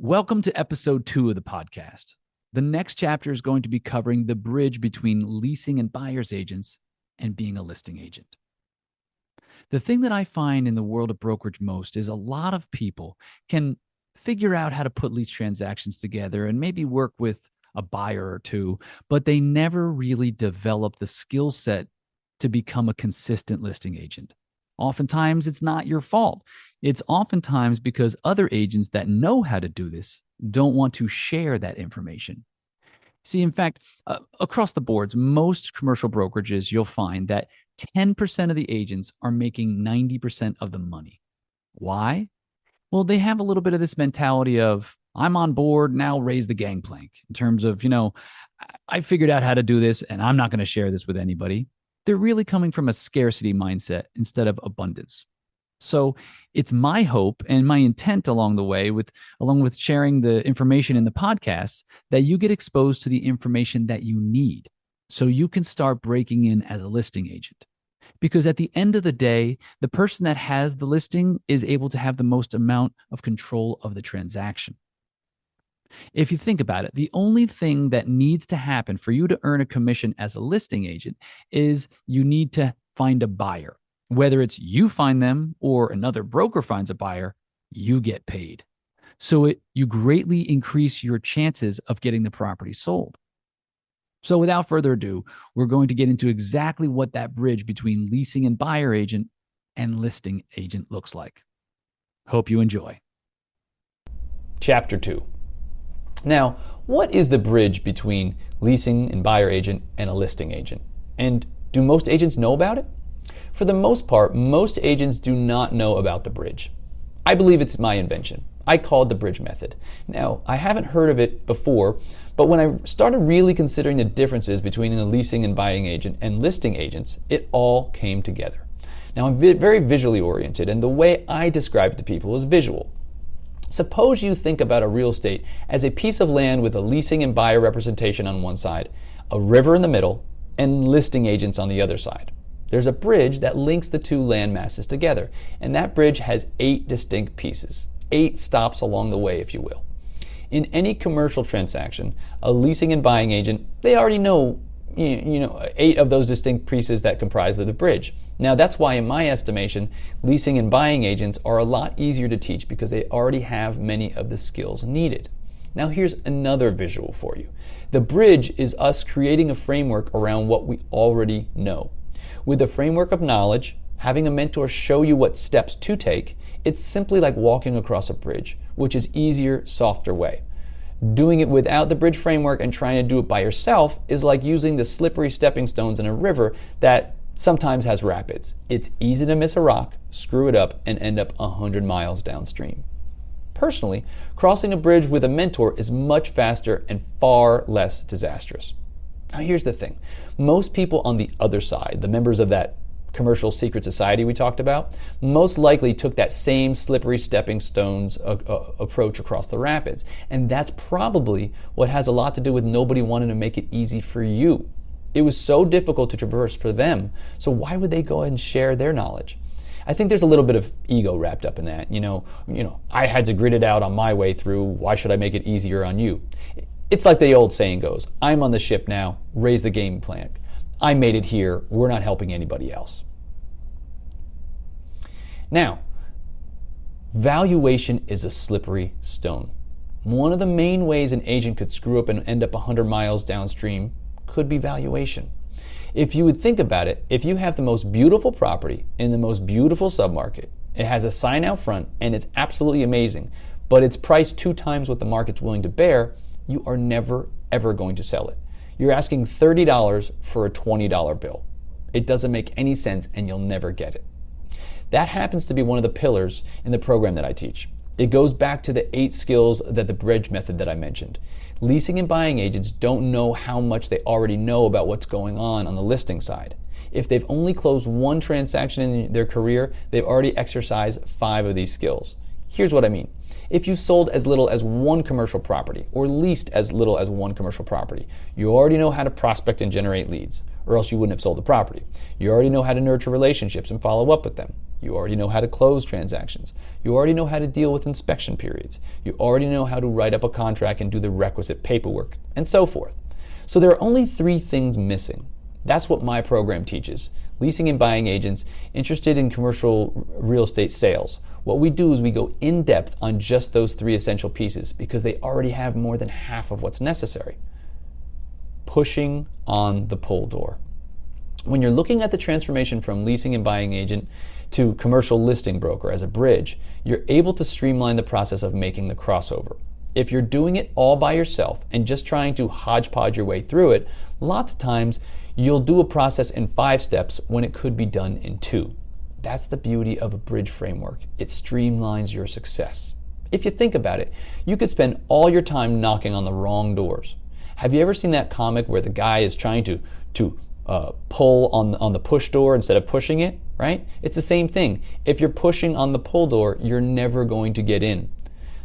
Welcome to episode 2 of the podcast. The next chapter is going to be covering the bridge between leasing and buyer's agents and being a listing agent. The thing that I find in the world of brokerage most is a lot of people can figure out how to put lease transactions together and maybe work with a buyer or two, but they never really develop the skill set to become a consistent listing agent. Oftentimes, it's not your fault. It's oftentimes because other agents that know how to do this don't want to share that information. See, in fact, across the boards, most commercial brokerages, you'll find that 10% of the agents are making 90% of the money. Why? Well, they have a little bit of this mentality of, I'm on board, now raise the gangplank, in terms of, I figured out how to do this and I'm not going to share this with anybody. They're really coming from a scarcity mindset instead of abundance. So it's my hope and my intent along the way, along with sharing the information in the podcast, that you get exposed to the information that you need so you can start breaking in as a listing agent. Because at the end of the day, the person that has the listing is able to have the most amount of control of the transaction. If you think about it, the only thing that needs to happen for you to earn a commission as a listing agent is you need to find a buyer. Whether it's you find them or another broker finds a buyer, you get paid. So you greatly increase your chances of getting the property sold. So without further ado, we're going to get into exactly what that bridge between leasing and buyer agent and listing agent looks like. Hope you enjoy. Chapter 2. Now, what is the bridge between leasing and buyer agent and a listing agent? And do most agents know about it? For the most part, most agents do not know about the bridge. I believe it's my invention. I call it the bridge method. Now, I haven't heard of it before, but when I started really considering the differences between a leasing and buying agent and listing agents, it all came together. Now, I'm very visually oriented, and the way I describe it to people is visual. Suppose you think about a real estate as a piece of land with a leasing and buyer representation on one side, a river in the middle, and listing agents on the other side. There's a bridge that links the two land masses together, and that bridge has 8 distinct pieces, 8 stops along the way, if you will. In any commercial transaction, a leasing and buying agent, they already know 8 of those distinct pieces that comprise the bridge. Now, that's why, in my estimation, leasing and buying agents are a lot easier to teach because they already have many of the skills needed. Now, here's another visual for you. The bridge is us creating a framework around what we already know. With a framework of knowledge, having a mentor show you what steps to take, it's simply like walking across a bridge, which is easier, softer way. Doing it without the bridge framework and trying to do it by yourself is like using the slippery stepping stones in a river that sometimes has rapids. It's easy to miss a rock, screw it up, and end up 100 miles downstream. Personally, crossing a bridge with a mentor is much faster and far less disastrous. Now here's the thing. Most people on the other side, the members of that commercial secret society we talked about, most likely took that same slippery stepping stones approach across the rapids. And that's probably what has a lot to do with nobody wanting to make it easy for you. It was so difficult to traverse for them, so why would they go ahead and share their knowledge? I think there's a little bit of ego wrapped up in that. I had to grit it out on my way through. Why should I make it easier on you? It's like the old saying goes, I'm on the ship now, raise the game plan. I made it here, we're not helping anybody else. Now, valuation is a slippery stone. One of the main ways an agent could screw up and end up 100 miles downstream could be valuation. If you would think about it, if you have the most beautiful property in the most beautiful submarket, it has a sign out front and it's absolutely amazing, but it's priced 2 times what the market's willing to bear, you are never, ever going to sell it. You're asking $30 for a $20 bill. It doesn't make any sense and you'll never get it. That happens to be one of the pillars in the program that I teach. It goes back to the 8 skills that the bridge method that I mentioned. Leasing and buying agents don't know how much they already know about what's going on the listing side. If they've only closed 1 transaction in their career, they've already exercised 5 of these skills. Here's what I mean. If you've sold as little as one commercial property or leased as little as one commercial property, you already know how to prospect and generate leads, or else you wouldn't have sold the property. You already know how to nurture relationships and follow up with them. You already know how to close transactions. You already know how to deal with inspection periods. You already know how to write up a contract and do the requisite paperwork, and so forth. So there are only 3 things missing. That's what my program teaches. Leasing and buying agents interested in commercial real estate sales. What we do is we go in depth on just those 3 essential pieces because they already have more than half of what's necessary. Pushing on the pull door. When you're looking at the transformation from leasing and buying agent to commercial listing broker as a bridge, you're able to streamline the process of making the crossover. If you're doing it all by yourself and just trying to hodgepodge your way through it, lots of times you'll do a process in 5 steps when it could be done in 2. That's the beauty of a bridge framework. It streamlines your success. If you think about it, you could spend all your time knocking on the wrong doors. Have you ever seen that comic where the guy is trying to pull on the push door instead of pushing it, right? It's the same thing. If you're pushing on the pull door, you're never going to get in.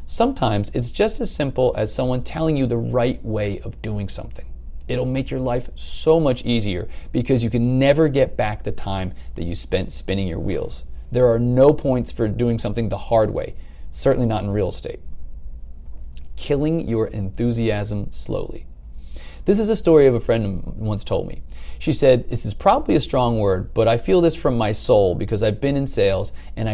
Sometimes it's just as simple as someone telling you the right way of doing something. It'll make your life so much easier because you can never get back the time that you spent spinning your wheels. There are no points for doing something the hard way, certainly not in real estate. Killing your enthusiasm slowly. This is a story of a friend once told me. She said, "This is probably a strong word, but I feel this from my soul because I've been in sales and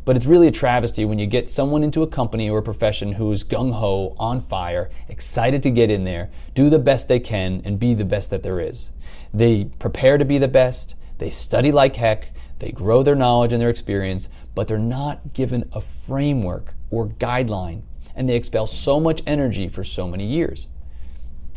but it's really a travesty when you get someone into a company or a profession who's gung-ho, on fire, excited to get in there, do the best they can, and be the best that there is. They prepare to be the best, they study like heck, they grow their knowledge and their experience, but they're not given a framework or guideline, and they expel so much energy for so many years.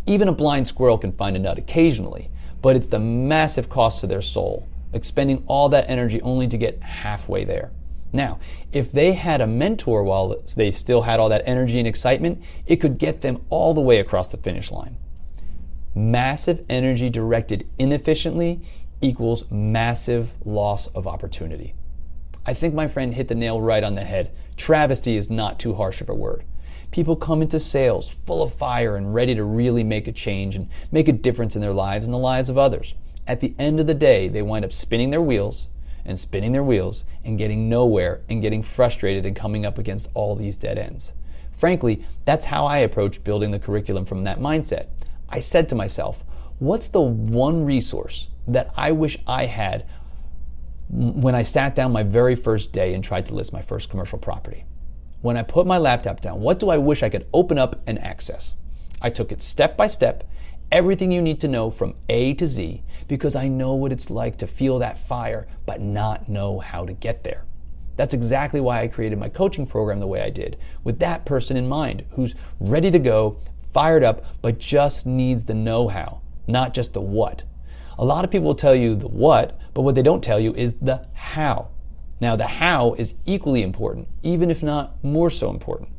Even a blind squirrel can find a nut occasionally, but it's the massive cost to their soul, expending all that energy only to get halfway there. Now, if they had a mentor while they still had all that energy and excitement, it could get them all the way across the finish line. Massive energy directed inefficiently equals massive loss of opportunity. I think my friend hit the nail right on the head. Travesty is not too harsh of a word. People come into sales full of fire and ready to really make a change and make a difference in their lives and the lives of others. At the end of the day, they wind up spinning their wheels and getting nowhere and getting frustrated and coming up against all these dead ends. Frankly, that's how I approach building the curriculum from that mindset. I said to myself, what's the one resource that I wish I had when I sat down my very first day and tried to list my first commercial property? When I put my laptop down, what do I wish I could open up and access? I took it step by step, everything you need to know from A to Z, because I know what it's like to feel that fire but not know how to get there. That's exactly why I created my coaching program the way I did, with that person in mind who's ready to go, fired up, but just needs the know-how, not just the what. A lot of people will tell you the what, but what they don't tell you is the how. Now, the how is equally important, even if not more so important.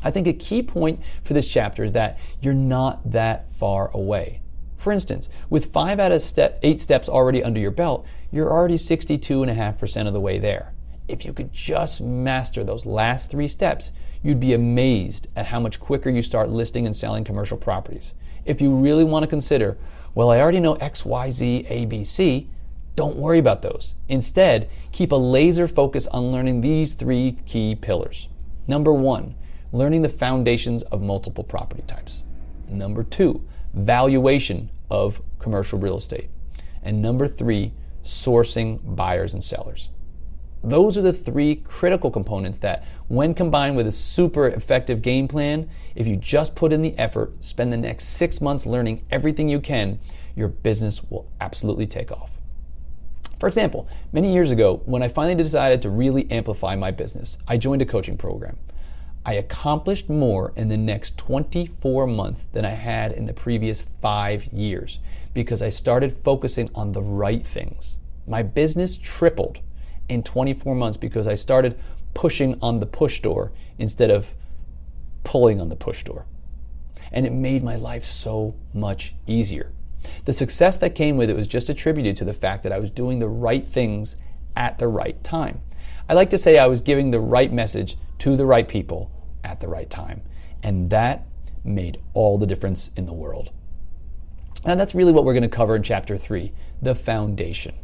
I think a key point for this chapter is that you're not that far away. For instance, with 5 out of 8 steps already under your belt, you're already 62.5% of the way there. If you could just master those last 3 steps, you'd be amazed at how much quicker you start listing and selling commercial properties. If you really want to consider, well, I already know X, Y, Z, A, B, C, don't worry about those. Instead, keep a laser focus on learning these 3 key pillars. Number 1, learning the foundations of multiple property types. Number 2, valuation of commercial real estate. And number 3, sourcing buyers and sellers. Those are the 3 critical components that, when combined with a super effective game plan, if you just put in the effort, spend the next 6 months learning everything you can, your business will absolutely take off. For example, many years ago, when I finally decided to really amplify my business, I joined a coaching program. I accomplished more in the next 24 months than I had in the previous 5 years because I started focusing on the right things. My business tripled in 24 months because I started pushing on the push door instead of pulling on the push door. And it made my life so much easier. The success that came with it was just attributed to the fact that I was doing the right things at the right time. I like to say I was giving the right message to the right people at the right time. And that made all the difference in the world. And that's really what we're going to cover in Chapter 3, the foundation.